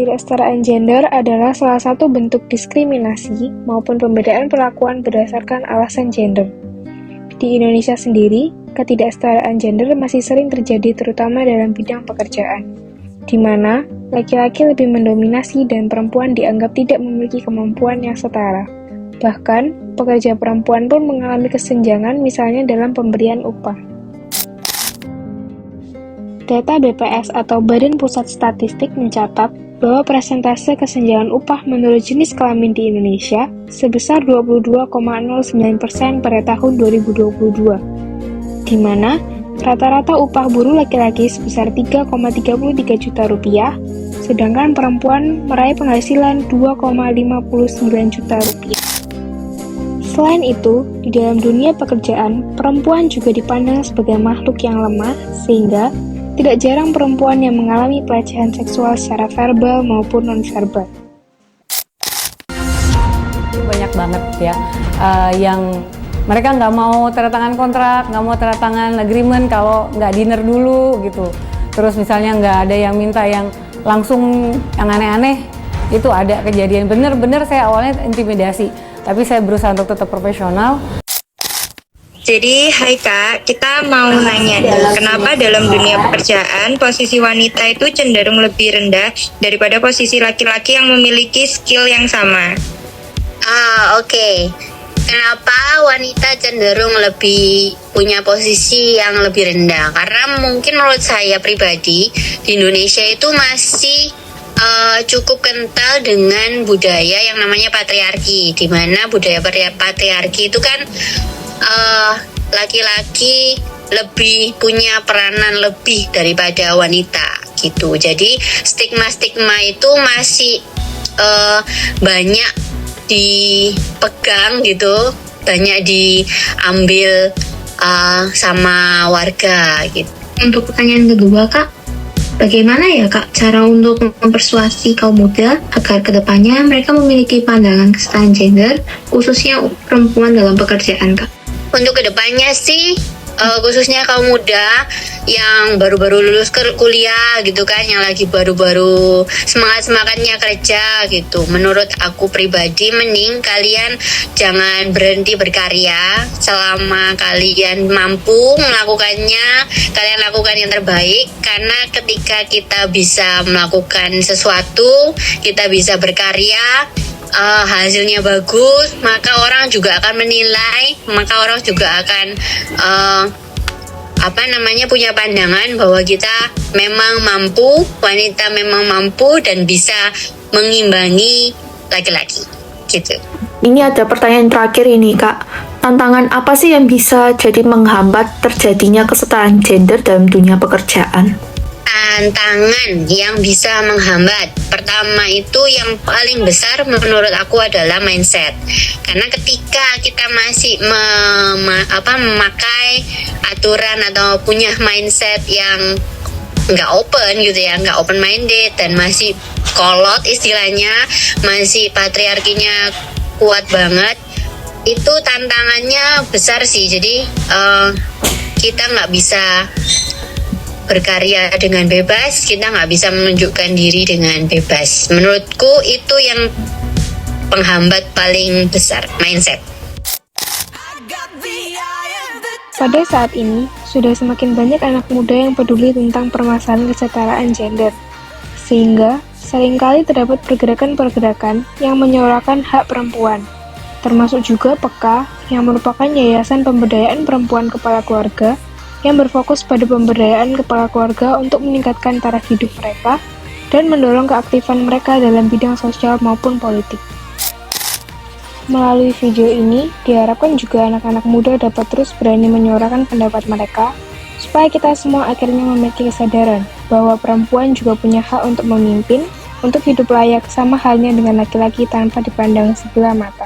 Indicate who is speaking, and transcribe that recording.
Speaker 1: Ketidaksetaraan gender adalah salah satu bentuk diskriminasi maupun pembedaan perlakuan berdasarkan alasan gender. Di Indonesia sendiri, ketidaksetaraan gender masih sering terjadi terutama dalam bidang pekerjaan, di mana laki-laki lebih mendominasi dan perempuan dianggap tidak memiliki kemampuan yang setara. Bahkan, pekerja perempuan pun mengalami kesenjangan misalnya dalam pemberian upah. Data BPS atau Badan Pusat Statistik mencatat bahwa persentase kesenjangan upah menurut jenis kelamin di Indonesia sebesar 22,09% pada tahun 2022, di mana rata-rata upah buruh laki-laki sebesar 3,33 juta rupiah, sedangkan perempuan meraih penghasilan 2,59 juta rupiah. Selain itu, di dalam dunia pekerjaan, perempuan juga dipandang sebagai makhluk yang lemah, sehingga tidak jarang perempuan yang mengalami pelecehan seksual secara verbal maupun non-verbal.
Speaker 2: Banyak banget ya, yang mereka nggak mau tanda tangan kontrak, nggak mau tanda tangan agreement kalau nggak dinner dulu gitu. Terus misalnya nggak ada yang minta yang langsung yang aneh-aneh, itu ada kejadian. Bener-bener saya awalnya intimidasi, tapi saya berusaha untuk tetap profesional.
Speaker 3: Jadi, hai Kak, kita mau nanya nih, kenapa dalam dunia pekerjaan posisi wanita itu cenderung lebih rendah daripada posisi laki-laki yang memiliki skill yang sama?
Speaker 4: Oke. Kenapa wanita cenderung lebih punya posisi yang lebih rendah? Karena mungkin menurut saya pribadi, di Indonesia itu masih cukup kental dengan budaya yang namanya patriarki, di mana budaya patriarki itu kan laki-laki lebih punya peranan lebih daripada wanita gitu. Jadi stigma-stigma itu masih banyak dipegang gitu, banyak diambil sama warga gitu.
Speaker 5: Untuk pertanyaan kedua Kak, bagaimana ya Kak cara untuk mempersuasi kaum muda agar kedepannya mereka memiliki pandangan kesetaraan gender, khususnya perempuan dalam pekerjaan Kak?
Speaker 4: Untuk kedepannya sih, khususnya kaum muda yang baru-baru lulus kuliah gitu kan, yang lagi baru-baru semangat-semangatnya kerja gitu. Menurut aku pribadi, mending kalian jangan berhenti berkarya selama kalian mampu melakukannya. Kalian lakukan yang terbaik, karena ketika kita bisa melakukan sesuatu, kita bisa berkarya, hasilnya bagus, maka orang juga akan menilai, maka orang juga akan punya pandangan bahwa kita memang mampu, wanita memang mampu dan bisa mengimbangi laki-laki gitu.
Speaker 6: Ini ada pertanyaan terakhir ini Kak, tantangan apa sih yang bisa jadi menghambat terjadinya kesetaraan gender dalam dunia pekerjaan?
Speaker 4: Tantangan yang bisa menghambat, pertama itu yang paling besar menurut aku adalah mindset. Karena ketika kita masih memakai aturan atau punya mindset yang nggak open gitu ya, nggak open minded dan masih kolot istilahnya, masih patriarkinya kuat banget, itu tantangannya besar sih. Jadi kita nggak bisa berkarya dengan bebas, kita nggak bisa menunjukkan diri dengan bebas. Menurutku itu yang penghambat paling besar, mindset.
Speaker 1: Pada saat ini, sudah semakin banyak anak muda yang peduli tentang permasalahan kesetaraan gender, sehingga seringkali terdapat pergerakan-pergerakan yang menyuarakan hak perempuan, termasuk juga PEKA yang merupakan Yayasan Pemberdayaan Perempuan Kepala Keluarga yang berfokus pada pemberdayaan kepala keluarga untuk meningkatkan taraf hidup mereka dan mendorong keaktifan mereka dalam bidang sosial maupun politik. Melalui video ini, diharapkan juga anak-anak muda dapat terus berani menyuarakan pendapat mereka, supaya kita semua akhirnya memiliki kesadaran bahwa perempuan juga punya hak untuk memimpin, untuk hidup layak sama halnya dengan laki-laki tanpa dipandang sebelah mata.